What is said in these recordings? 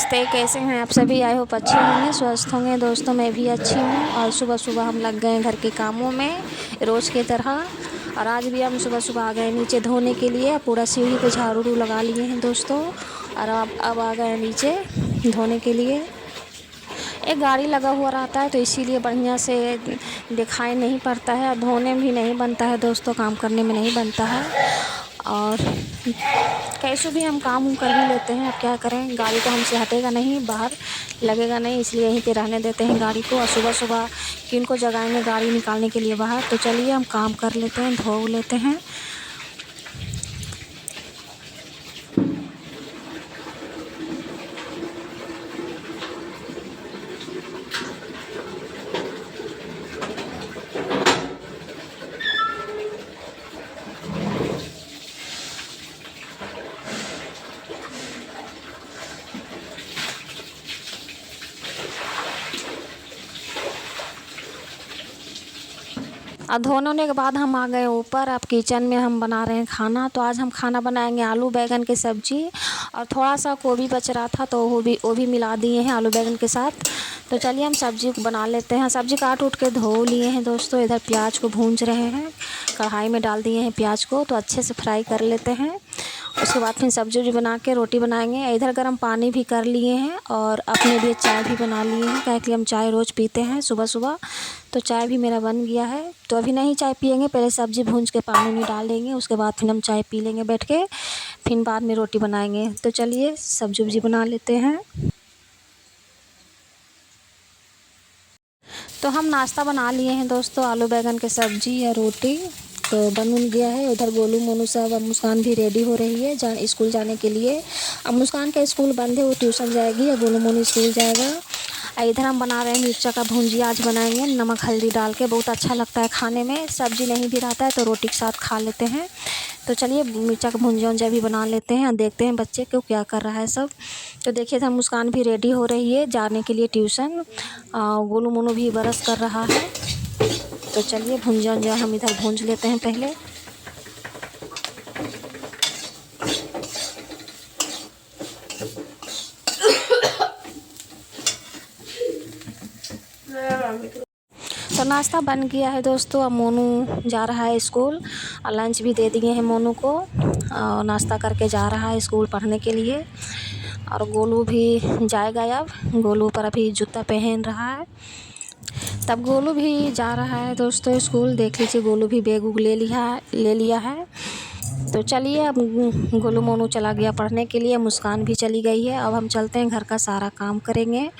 नमस्ते, कैसे हैं आप सभी? आई होप अच्छे होंगे, स्वस्थ होंगे। दोस्तों मैं भी अच्छी हूँ और सुबह सुबह हम लग गए घर के कामों में रोज़ की तरह। और आज भी हम सुबह सुबह आ गए नीचे धोने के लिए। पूरा सीढ़ी पे झाड़ू लगा लिए हैं दोस्तों। और अब आ गए नीचे धोने के लिए। एक गाड़ी लगा हुआ रहता है तो इसीलिए बढ़िया से दिखाई नहीं पड़ता है और धोने में भी नहीं बनता है दोस्तों, काम करने में नहीं बनता है। और कैसे भी हम काम कर भी लेते हैं, अब क्या करें, गाड़ी तो हमसे हटेगा नहीं, बाहर लगेगा नहीं, इसलिए यहीं पे रहने देते हैं गाड़ी को। और सुबह सुबह किनको जगाएंगे गाड़ी निकालने के लिए बाहर। तो चलिए हम काम कर लेते हैं, धो लेते हैं। और धोने के बाद हम आ गए ऊपर। अब किचन में हम बना रहे हैं खाना। तो आज हम खाना बनाएंगे आलू बैंगन की सब्ज़ी। और थोड़ा सा गोभी बच रहा था तो वो भी मिला दिए हैं आलू बैंगन के साथ। तो चलिए हम सब्ज़ी बना लेते हैं। सब्ज़ी काट उठ के धो लिए हैं दोस्तों। इधर प्याज को भूंज रहे हैं, कढ़ाई में डाल दिए हैं प्याज को, तो अच्छे से फ्राई कर लेते हैं। उसके बाद फिर सब्ज़ी बना के रोटी बनाएंगे। इधर गर्म पानी भी कर लिए हैं और अपने लिए चाय भी बना लिए हैं, क्योंकि हम चाय रोज़ पीते हैं सुबह सुबह। तो चाय भी मेरा बन गया है। तो अभी नहीं चाय पियेंगे, पहले सब्ज़ी भूंज के पानी में डाल देंगे, उसके बाद फिर हम चाय पी लेंगे बैठ के, फिर बाद में रोटी बनाएंगे। तो चलिए सब्ज़ी बना लेते हैं। तो हम नाश्ता बना लिए हैं दोस्तों, आलू बैंगन की सब्ज़ी या रोटी तो बन गया है। उधर गोलू मोनू सब, अब मुस्कान भी रेडी हो रही है स्कूल जाने के लिए। अब मुस्कान का स्कूल बंद है, वो ट्यूशन जाएगी और गोलू मोनू स्कूल जाएगा। इधर हम बना रहे हैं मिर्चा का भुंजिया, आज बनाएंगे नमक हल्दी डाल के, बहुत अच्छा लगता है खाने में। सब्ज़ी नहीं भी रहता है तो रोटी के साथ खा लेते हैं। तो चलिए मिर्चा का भुंजिया भी बना लेते हैं और देखते हैं बच्चे को क्या कर रहा है सब। तो देखिए हम मुस्कान भी रेडी हो रही है जाने के लिए ट्यूशन। गोलू मोनू भी ब्रश कर रहा है। तो चलिए भुंजिया हम इधर भूंज लेते हैं पहले। तो नाश्ता बन गया है दोस्तों। अब मोनू जा रहा है स्कूल और लंच भी दे दिए हैं मोनू को, और नाश्ता करके जा रहा है स्कूल पढ़ने के लिए। और गोलू भी जाएगा। अब गोलू पर अभी जूता पहन रहा है, तब गोलू भी जा रहा है दोस्तों स्कूल। देख लीजिए गोलू भी बैग उग ले लिया है। तो चलिए अब गोलू मोनू चला गया पढ़ने के लिए, मुस्कान भी चली गई है। अब हम चलते हैं, घर का सारा काम करेंगे।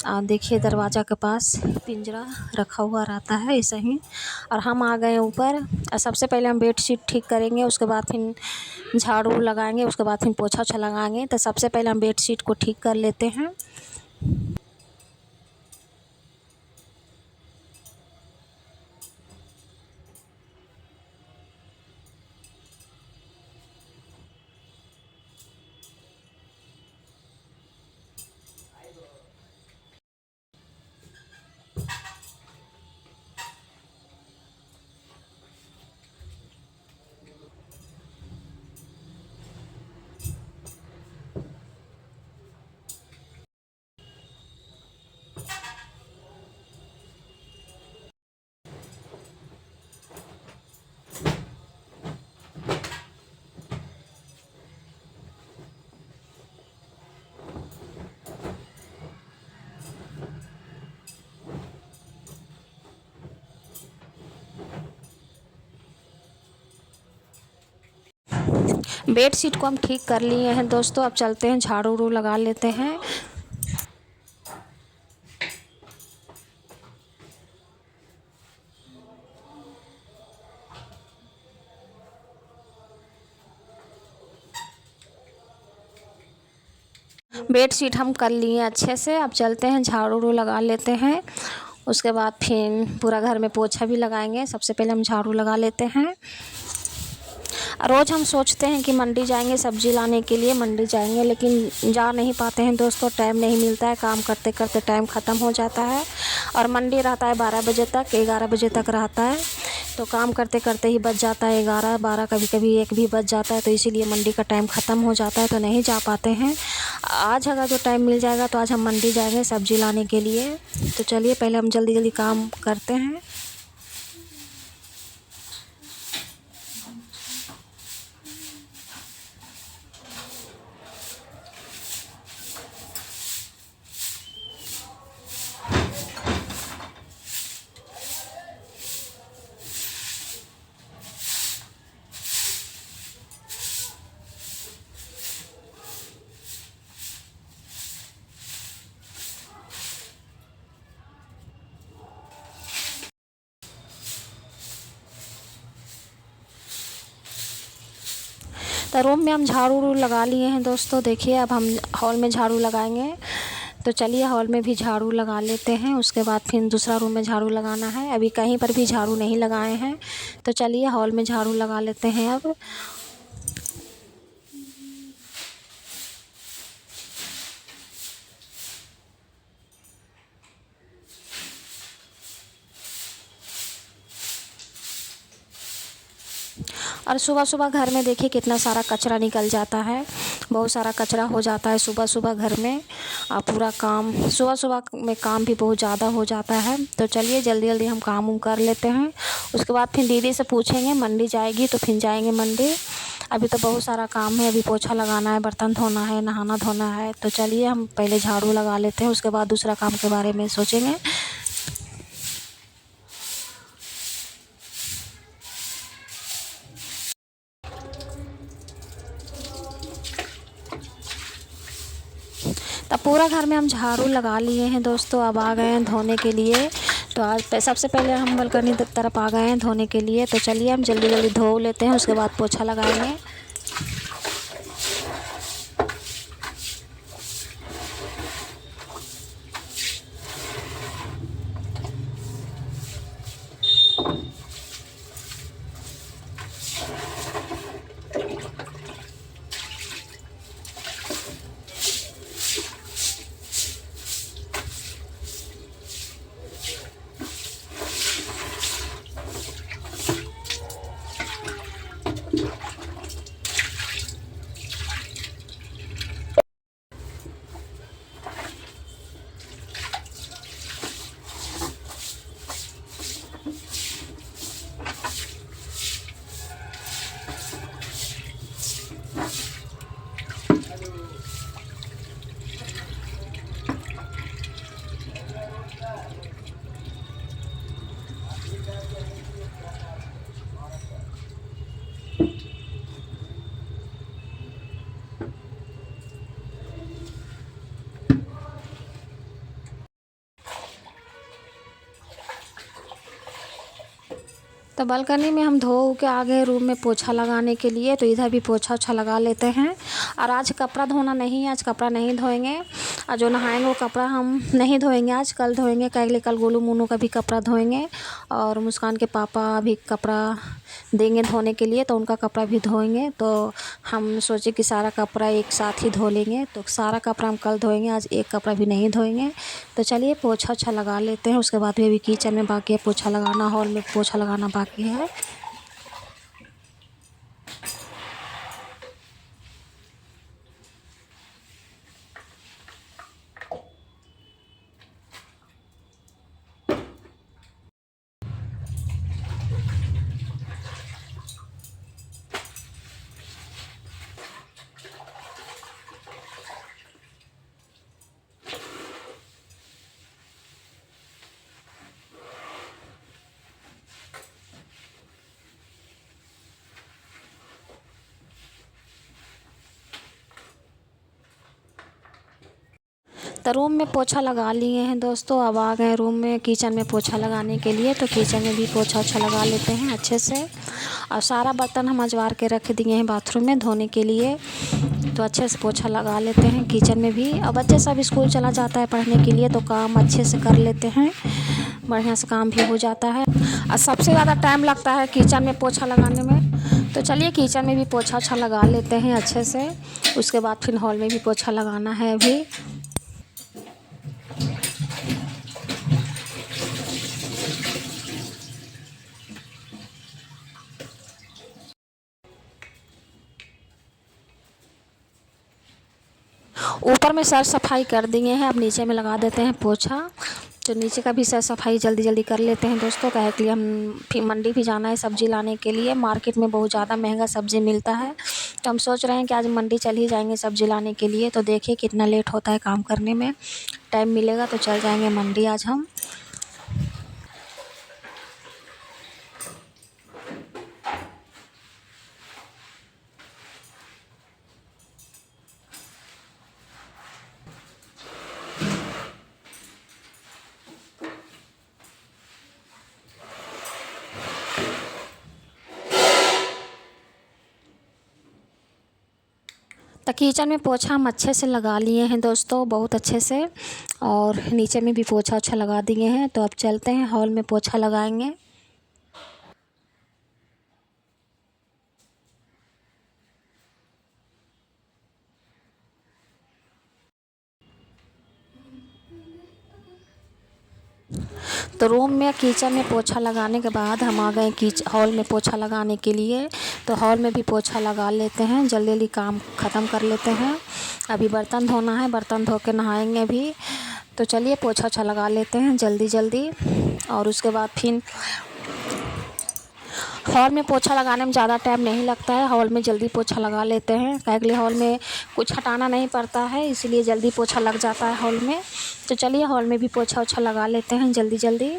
देखिए दरवाज़ा के पास पिंजरा रखा हुआ रहता है ऐसे ही। और हम आ गए ऊपर। और सबसे पहले हम बेडशीट ठीक करेंगे, उसके बाद फिर झाड़ू लगाएंगे, उसके बाद फिर पोछा ओछा लगाएंगे। तो सबसे पहले हम बेडशीट को ठीक कर लेते हैं। बेडशीट को हम ठीक कर लिए हैं दोस्तों। अब चलते हैं झाड़ू उड़ू लगा लेते हैं। बेडशीट हम कर लिए अच्छे से। अब चलते हैं झाड़ू उड़ू लगा लेते हैं, उसके बाद फिर पूरा घर में पोछा भी लगाएंगे। सबसे पहले हम झाड़ू लगा लेते हैं। रोज़ हम सोचते हैं कि मंडी जाएंगे सब्ज़ी लाने के लिए, मंडी जाएंगे, लेकिन जा नहीं पाते हैं दोस्तों, टाइम नहीं मिलता है। काम करते करते टाइम ख़त्म हो जाता है। और मंडी रहता है 12 बजे तक, 11 बजे तक रहता है। तो काम करते करते ही बच जाता है 11 12, कभी कभी 1 भी बच जाता है। तो इसीलिए मंडी का टाइम ख़त्म हो जाता है तो नहीं जा पाते हैं। आज अगर जो टाइम मिल जाएगा तो आज हम मंडी जाएंगे सब्ज़ी लाने के लिए। तो चलिए पहले हम जल्दी जल्दी काम करते हैं। तो रूम में हम झाड़ू लगा लिए हैं दोस्तों। देखिए अब हम हॉल में झाड़ू लगाएंगे। तो चलिए हॉल में भी झाड़ू लगा लेते हैं, उसके बाद फिर दूसरा रूम में झाड़ू लगाना है। अभी कहीं पर भी झाड़ू नहीं लगाए हैं, तो चलिए हॉल में झाड़ू लगा लेते हैं अब। और सुबह सुबह घर में देखिए कितना सारा कचरा निकल जाता है, बहुत सारा कचरा हो जाता है सुबह सुबह घर में। पूरा काम सुबह सुबह में काम भी बहुत ज़्यादा हो जाता है। तो चलिए जल्दी जल्दी हम काम कर लेते हैं, उसके बाद फिर दीदी से पूछेंगे मंडी जाएगी तो फिर जाएंगे मंडी। अभी तो बहुत सारा काम है, अभी पोछा लगाना है, बर्तन धोना है, नहाना धोना है। तो चलिए हम पहले झाड़ू लगा लेते हैं, उसके बाद दूसरा काम के बारे में सोचेंगे। तब पूरा घर में हम झाड़ू लगा लिए हैं दोस्तों। अब आ गए हैं धोने के लिए। तो आज सबसे पहले हम बालकनी तरफ आ गए हैं धोने के लिए। तो चलिए हम जल्दी जल्दी धो लेते हैं, उसके बाद पोछा लगाएंगे। तो बालकनी में हम धो के आ गए रूम में पोछा लगाने के लिए। तो इधर भी पोछा ओछा लगा लेते हैं। और आज कपड़ा धोना नहीं है, आज कपड़ा नहीं धोएंगे। और जो नहाएंगे वो कपड़ा हम नहीं धोएंगे, आज कल धोएंगे। कल गोलू मोनू का भी कपड़ा धोएंगे, और मुस्कान के पापा भी कपड़ा देंगे धोने के लिए, तो उनका कपड़ा भी धोएंगे। तो हम सोचे कि सारा कपड़ा एक साथ ही धो लेंगे। तो सारा कपड़ा हम कल धोएंगे, आज एक कपड़ा भी नहीं धोएंगे। तो चलिए पोछा अच्छा लगा लेते हैं, उसके बाद भी अभी किचन में बाकी है पोछा लगाना, हॉल में पोछा लगाना बाकी है। तो रूम में पोछा लगा लिए हैं दोस्तों। अब आ गए रूम में किचन में पोछा लगाने के लिए। तो किचन में भी पोछा अच्छा लगा लेते हैं अच्छे से। और सारा बर्तन हम अजवार के रख दिए हैं बाथरूम में धोने के लिए। तो अच्छे से पोछा लगा लेते हैं किचन में भी। अब बच्चे सब स्कूल चला जाता है पढ़ने के लिए, तो काम अच्छे से कर लेते हैं, बढ़िया से काम भी हो जाता है। और सबसे ज़्यादा टाइम लगता है किचन में पोछा लगाने में। तो चलिए किचन में भी पोछा अच्छा लगा लेते हैं अच्छे से। उसके बाद फिर हॉल में भी पोछा लगाना है अभी। ऊपर में साफ़ सफाई कर दिए हैं, अब नीचे में लगा देते हैं पोछा। तो नीचे का भी साफ़ सफाई जल्दी जल्दी कर लेते हैं दोस्तों, काहे के लिए हम फिर मंडी भी जाना है सब्ज़ी लाने के लिए। मार्केट में बहुत ज़्यादा महंगा सब्ज़ी मिलता है, तो हम सोच रहे हैं कि आज मंडी चल ही जाएंगे सब्ज़ी लाने के लिए। तो देखिए कितना लेट होता है काम करने में, टाइम मिलेगा तो चल जाएंगे मंडी आज हम। तो किचन में पोछा हम अच्छे से लगा लिए हैं दोस्तों, बहुत अच्छे से, और नीचे में भी पोछा अच्छा लगा दिए हैं। तो अब चलते हैं हॉल में पोछा लगाएंगे। तो रूम में किचन में पोछा लगाने के बाद हम आ गए हॉल में पोछा लगाने के लिए। तो हॉल में भी पोछा लगा लेते हैं, जल्दी जल्दी काम ख़त्म कर लेते हैं। अभी बर्तन धोना है, बर्तन धो के नहाएंगे भी। तो चलिए पोछा अच्छा लगा लेते हैं जल्दी जल्दी, और उसके बाद फिर हॉल में पोछा लगाने में ज़्यादा टाइम नहीं लगता है, हॉल में जल्दी पोछा लगा लेते हैं। काहे के लिए हॉल में कुछ हटाना नहीं पड़ता है, इसलिए जल्दी पोछा लग जाता है हॉल में। तो चलिए हॉल में भी पोछा ओछा लगा लेते हैं जल्दी जल्दी।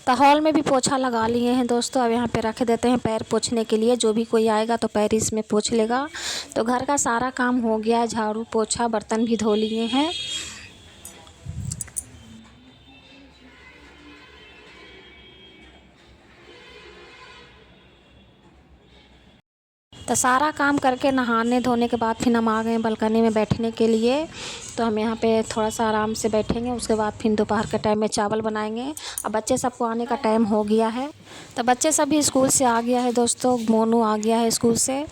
तो हॉल में भी पोछा लगा लिए हैं दोस्तों। अब यहाँ पे रख देते हैं पैर पोछने के लिए, जो भी कोई आएगा तो पैर इसमें पोछ लेगा। तो घर का सारा काम हो गया है, झाड़ू पोछा बर्तन भी धो लिए हैं। तो सारा काम करके नहाने धोने के बाद फिर हम आ गए बालकनी में बैठने के लिए। तो हम यहाँ पे थोड़ा सा आराम से बैठेंगे, उसके बाद फिर दोपहर के टाइम में चावल बनाएंगे। अब बच्चे सबको आने का टाइम हो गया है, तो बच्चे सभी स्कूल से आ गया है दोस्तों। मोनू आ गया है स्कूल से,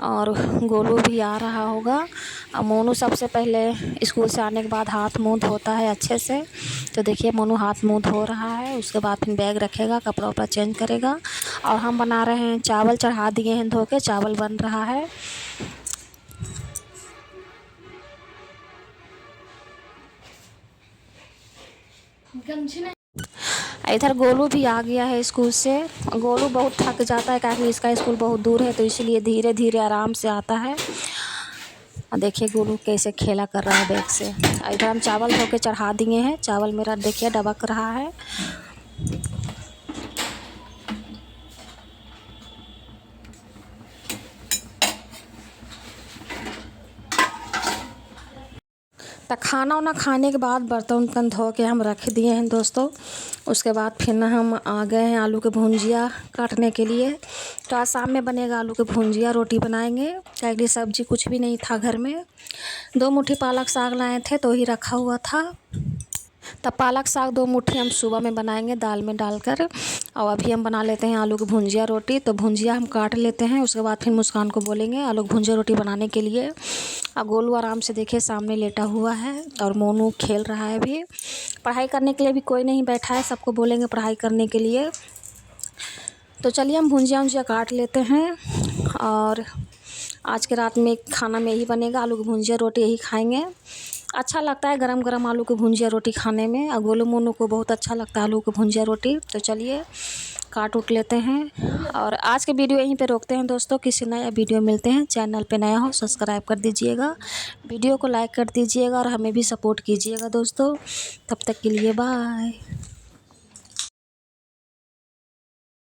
और गोलू भी आ रहा होगा। अब मोनू सबसे पहले स्कूल से आने के बाद हाथ मुँह धोता है अच्छे से। तो देखिए मोनू हाथ मुँह धो रहा है, उसके बाद फिर बैग रखेगा, कपड़ा उपड़ा चेंज करेगा। और हम बना रहे हैं चावल, चढ़ा दिए हैं धो के, चावल बन रहा है। इधर गोलू भी आ गया है स्कूल से। गोलू बहुत थक जाता है, क्योंकि इसका स्कूल बहुत दूर है, तो इसलिए धीरे धीरे आराम से आता है। देखिए गोलू कैसे खेला कर रहा है बैग से। इधर हम चावल धो के चढ़ा दिए हैं, चावल मेरा देखिए डबक रहा है। तो खाना वाना खाने के बाद बर्तन उर्तन धो के हम रख दिए हैं दोस्तों। उसके बाद फिर हम आ गए हैं आलू के भुंजिया काटने के लिए। तो आज शाम में बनेगा आलू के भुंजिया, रोटी बनाएंगे, क्योंकि सब्जी कुछ भी नहीं था घर में। 2 मुट्ठी पालक साग लाए थे तो ही रखा हुआ था। तब पालक साग 2 मुट्ठी हम सुबह में बनाएंगे दाल में डालकर, और अभी हम बना लेते हैं आलू की भुंजिया रोटी। तो भुंजिया हम काट लेते हैं, उसके बाद फिर मुस्कान को बोलेंगे आलू की भुंजिया रोटी बनाने के लिए। और गोलू आराम से देखिए सामने लेटा हुआ है, और मोनू खेल रहा है। अभी पढ़ाई करने के लिए भी कोई नहीं बैठा है, सबको बोलेंगे पढ़ाई करने के लिए। तो चलिए हम भुंजिया उंजिया काट लेते हैं, और आज के रात में खाना में यही बनेगा, आलू की भुंजिया रोटी यही खाएंगे। अच्छा लगता है गरम गरम आलू की भुंजिया रोटी खाने में, और गोलू मोनू को बहुत अच्छा लगता है आलू की भुंजिया रोटी। तो चलिए काट उठ लेते हैं, और आज के वीडियो यहीं पे रोकते हैं दोस्तों। किसी नया वीडियो मिलते हैं। चैनल पे नया हो सब्सक्राइब कर दीजिएगा, वीडियो को लाइक कर दीजिएगा और हमें भी सपोर्ट कीजिएगा दोस्तों। तब तक के लिए बाय।